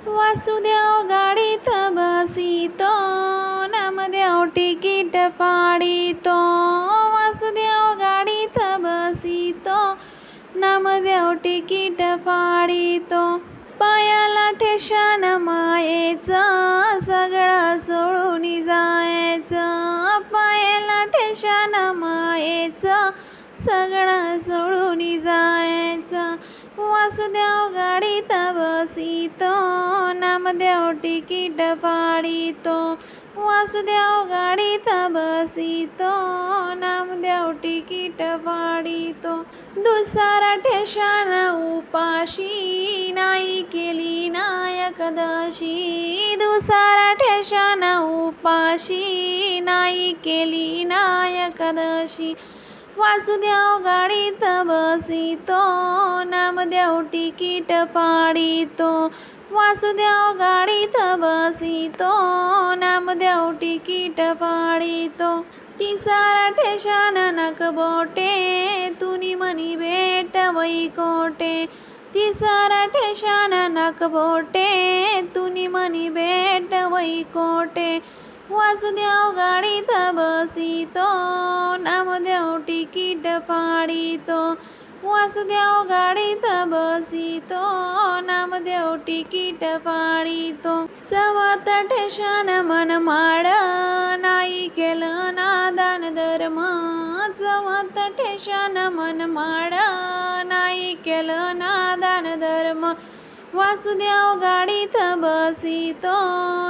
वासुदेव गाडीत बसितो, नामदेव तिकीट फाडितो. वासुदेव गाडीत बसितो, नामदेव तिकीट फाडितो. पायाला ठेशान मायेचं, सगळं सोडून जायचं. पायाला ठेशान मायेचं, सगळं सोडून जायचं. वासुदेव गाडीत बसितो, नामदेव तिकीट फाडितो. वासुदेव गाडीत बसितो, नामदेव तिकीट फाडितो. दुसरा ठेशान उपाशी, नाही केली नायकदशी. दुसरा ठेशान उपाशी, नाही केली नायकदशी. वासुदेव गाडीत बसितो, नामदेव तिकीट फाडितो. वासुदेव गाडीत बसितो, नामदेव तिकीट फाडितो. तिसरा ठेशान नकबोटे, तुनी मनी भेट वैकोटे. तिसरा ठेशान नकबोटे, तुनी मनी भेट वैकोटे. वासुदेव गाडीत बसितो, नामदेव तिकीट फाडितो. वासुदेव गाडीत बसितो, नामदेव तिकीट फाडितो. चौथा ठेशान मनमाड, नाही केलं नादान धर्म. चौथा ठेशान मनमाड, नाही केलं नादान धर्म. वासुदेव गाडीत बसितो,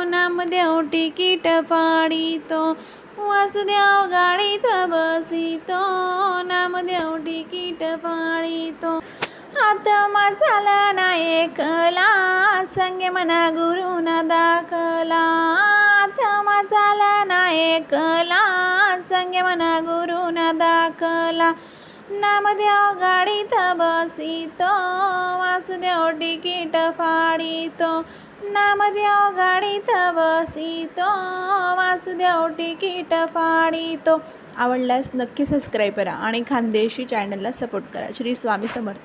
नामदेव तिकीट फाडितो. वासुदेव गाडीत बसितो, नामदेव तिकीट फाडितो. आत्मा झाला नायकला, संगे मना गुरुना दाखला. आत्मा झाला नायकला, संगे मना गुरुना दाखला. नामदेव गाडीत बसितो, वासुदेव तिकीट फाडितो. नामदेव गाडीत बसितो, वासुदेव तिकीट फाडितो. आवडल्यास नक्की सबस्क्राईब करा आणि खानदेशी चॅनलला सपोर्ट करा. श्री स्वामी समर्थ.